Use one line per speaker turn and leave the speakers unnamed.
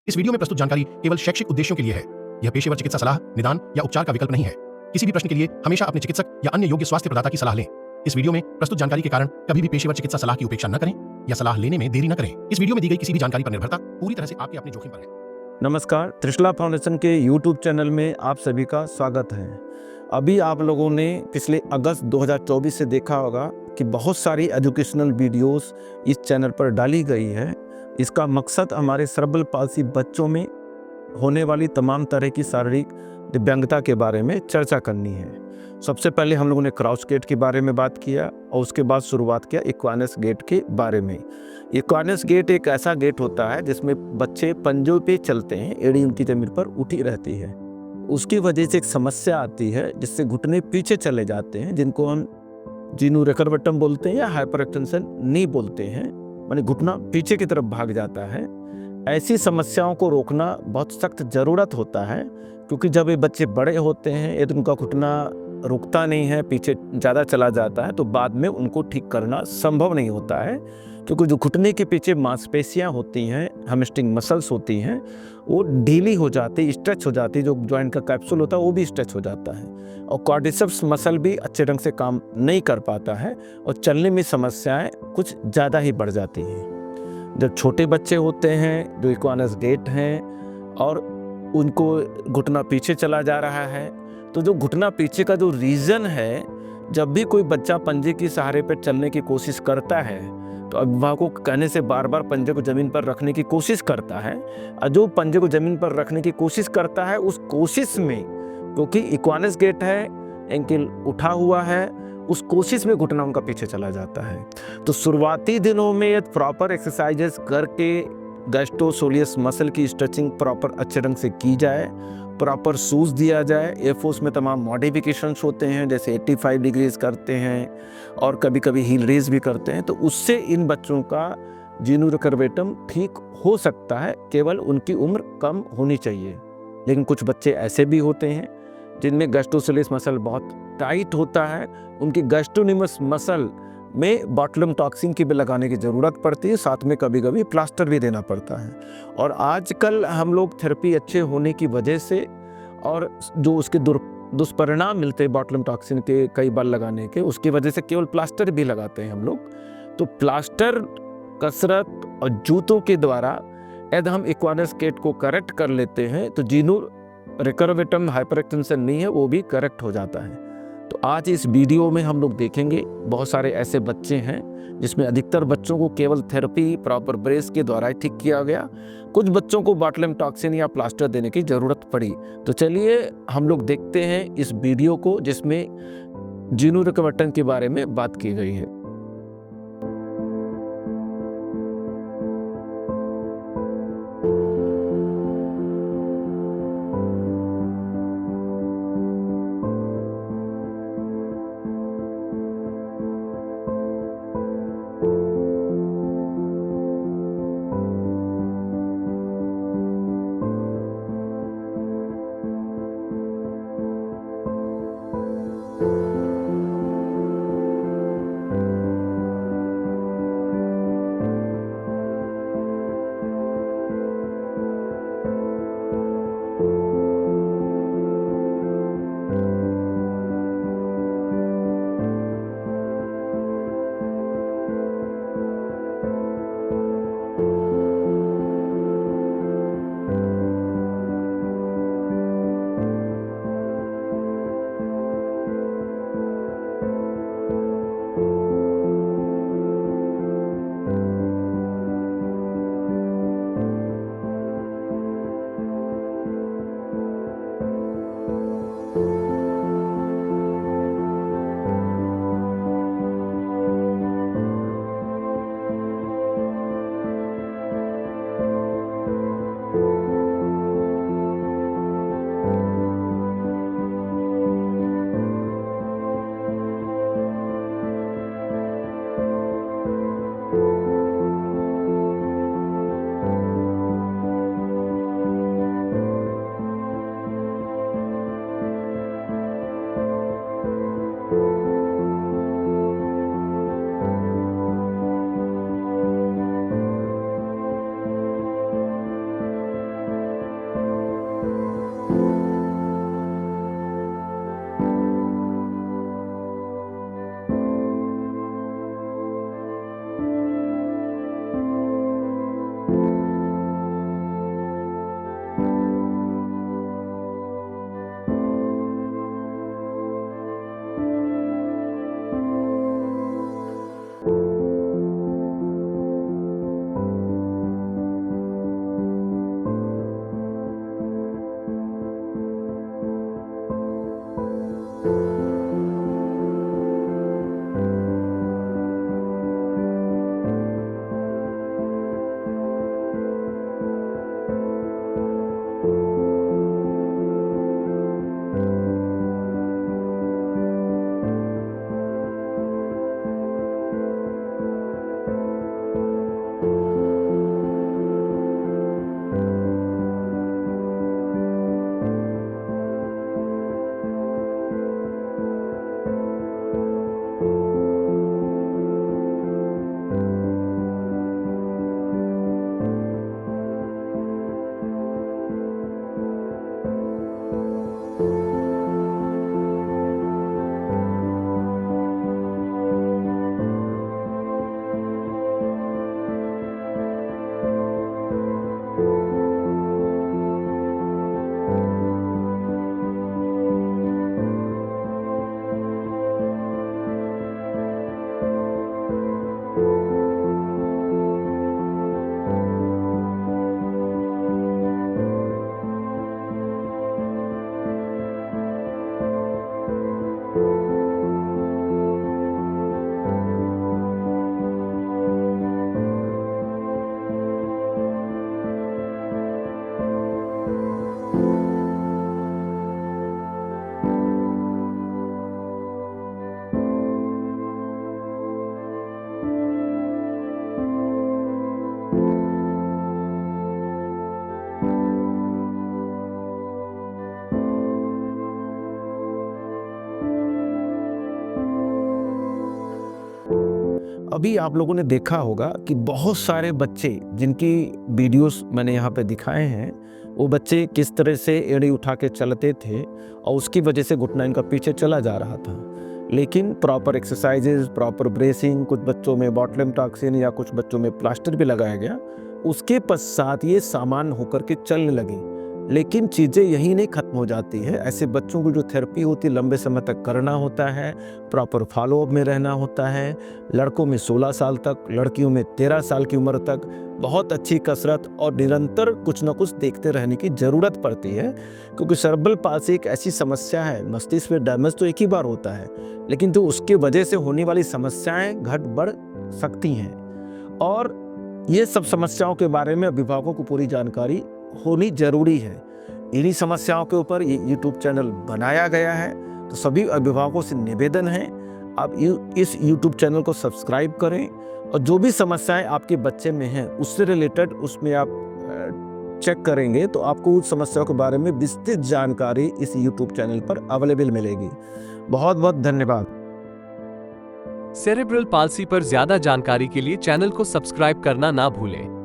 इस वीडियो में प्रस्तुत जानकारी केवल शैक्षिक उद्देश्यों के लिए है। यह पेशेवर चिकित्सा सलाह, निदान या उपचार का विकल्प नहीं है। किसी भी प्रश्न के लिए हमेशा अपने चिकित्सक या अन्य योग्य स्वास्थ्य प्रदाता की सलाह लें। इस वीडियो में प्रस्तुत जानकारी के कारण कभी भी पेशेवर चिकित्सा सलाह की उपेक्षा न करें या सलाह लेने में देरी न करें। इस वीडियो में दी गई किसी भी जानकारी पर निर्भरता पूरी तरह से आपके अपने जोखिम पर है।
नमस्कार, त्रिशला फाउंडेशन के यूट्यूब चैनल में आप सभी का स्वागत है। अभी आप लोगों ने पिछले अगस्त 2024 से देखा होगा कि बहुत सारी एजुकेशनल वीडियोस इस चैनल पर डाली गई है। इसका मकसद हमारे सेरेब्रल पाल्सी बच्चों में होने वाली तमाम तरह की शारीरिक दिव्यांगता के बारे में चर्चा करनी है। सबसे पहले हम लोगों ने क्राउच गेट के बारे में बात किया और उसके बाद शुरुआत किया इक्वानस गेट के बारे में। इक्वानस गेट एक ऐसा गेट होता है जिसमें बच्चे पंजों पे चलते हैं, एड़ी उनकी जमीन पर उठी रहती है। उसकी वजह से एक समस्या आती है जिससे घुटने पीछे चले जाते हैं, जिनको हम जीनू रेकरवेटम बोलते हैं या हाइपर एक्सटेंशन नी बोलते हैं, माने घुटना पीछे की तरफ भाग जाता है। ऐसी समस्याओं को रोकना बहुत सख्त ज़रूरत होता है, क्योंकि जब ये बच्चे बड़े होते हैं यदि उनका घुटना रुकता नहीं है, पीछे ज़्यादा चला जाता है, तो बाद में उनको ठीक करना संभव नहीं होता है। क्योंकि जो घुटने के पीछे मांसपेशियां होती हैं, हैमस्ट्रिंग मसल्स होती हैं, वो ढीली हो जाती, स्ट्रेच हो जाती, जो जॉइंट का कैप्सूल होता है वो भी स्ट्रेच हो जाता है और क्वाड्रिसेप्स मसल भी अच्छे ढंग से काम नहीं कर पाता है और चलने में समस्याएं कुछ ज़्यादा ही बढ़ जाती हैं। जब छोटे बच्चे होते हैं जो इक्वानस गेट हैं और उनको घुटना पीछे चला जा रहा है, तो जो घुटना पीछे का जो रीज़न है, जब भी कोई बच्चा पंजे की सहारे पर चलने की कोशिश करता है तो अभिभावकों को कहने से बार बार पंजे को ज़मीन पर रखने की कोशिश करता है, और जो पंजे को ज़मीन पर रखने की कोशिश करता है उस कोशिश में, क्योंकि इक्वानस गेट है, एंकल उठा हुआ है, उस कोशिश में घुटना उनका पीछे चला जाता है। तो शुरुआती दिनों में प्रॉपर एक्सरसाइजेस करके गैस्ट्रोसोलियस मसल की स्ट्रेचिंग प्रॉपर अच्छे ढंग से की जाए, प्रॉपर शूज़ दिया जाए। एयरफोर्स में तमाम मॉडिफिकेशंस होते हैं, जैसे 85 डिग्रीज करते हैं और कभी कभी हील रेज भी करते हैं, तो उससे इन बच्चों का जीनू रेकरवेटम ठीक हो सकता है। केवल उनकी उम्र कम होनी चाहिए। लेकिन कुछ बच्चे ऐसे भी होते हैं जिनमें गैस्ट्रोसोलियस मसल बहुत टाइट होता है, उनकी गैस्ट्रोनिमस मसल में बॉटुलिज्म टॉक्सिन की भी लगाने की ज़रूरत पड़ती है, साथ में कभी कभी प्लास्टर भी देना पड़ता है। और आजकल हम लोग थेरेपी अच्छे होने की वजह से और जो उसके दुष्परिणाम मिलते हैं बॉटुलिज्म टॉक्सिन के कई बार लगाने के, उसकी वजह से केवल प्लास्टर भी लगाते हैं हम लोग। तो प्लास्टर, कसरत और जूतों के द्वारा यदि हम इक्वानस गेट को करेक्ट कर लेते हैं तो जीनू रेकरवेटम हाइपर एक्सटेंशन नहीं है, वो भी करेक्ट हो जाता है। तो आज इस वीडियो में हम लोग देखेंगे बहुत सारे ऐसे बच्चे हैं जिसमें अधिकतर बच्चों को केवल थेरेपी प्रॉपर ब्रेस के द्वारा ठीक किया गया, कुछ बच्चों को बॉटुलिज्म टॉक्सिन या प्लास्टर देने की ज़रूरत पड़ी। तो चलिए हम लोग देखते हैं इस वीडियो को जिसमें जीनू रेकरवेटम के बारे में बात की गई है। अभी आप लोगों ने देखा होगा कि बहुत सारे बच्चे जिनकी वीडियोस मैंने यहाँ पे दिखाए हैं, वो बच्चे किस तरह से एड़ी उठा के चलते थे और उसकी वजह से घुटना इनका पीछे चला जा रहा था। लेकिन प्रॉपर एक्सरसाइजेज, प्रॉपर ब्रेसिंग, कुछ बच्चों में बॉटुलिज्म टॉक्सिन या कुछ बच्चों में प्लास्टर भी लगाया गया, उसके पश्चात ये सामान्य होकर के चलने लगे। लेकिन चीज़ें यहीं नहीं खत्म हो जाती है। ऐसे बच्चों को जो थेरेपी होती है लंबे समय तक करना होता है, प्रॉपर फॉलोअप में रहना होता है। लड़कों में 16 साल तक, लड़कियों में 13 साल की उम्र तक बहुत अच्छी कसरत और निरंतर कुछ न कुछ देखते रहने की ज़रूरत पड़ती है, क्योंकि सेरेब्रल पाल्सी एक ऐसी समस्या है, मस्तिष्क में डैमेज तो एक ही बार होता है, लेकिन तो उसके वजह से होने वाली समस्याएं घट बढ़ सकती हैं। और ये सब समस्याओं के बारे में अभिभावकों को पूरी जानकारी होनी जरूरी है। इन्हीं समस्याओं के ऊपर ये यूट्यूब चैनल बनाया गया है, तो सभी अभिभावकों से निवेदन है आप इस यूट्यूब चैनल को सब्सक्राइब करें और जो भी समस्याएं आपके बच्चे में हैं उससे रिलेटेड उसमें आप चेक करेंगे तो आपको उस समस्याओं के बारे में विस्तृत जानकारी इस यूट्यूब चैनल पर अवेलेबल मिलेगी। बहुत बहुत धन्यवाद।
सेरेब्रल पाल्सी पर ज्यादा जानकारी के लिए चैनल को सब्सक्राइब करना ना भूलें।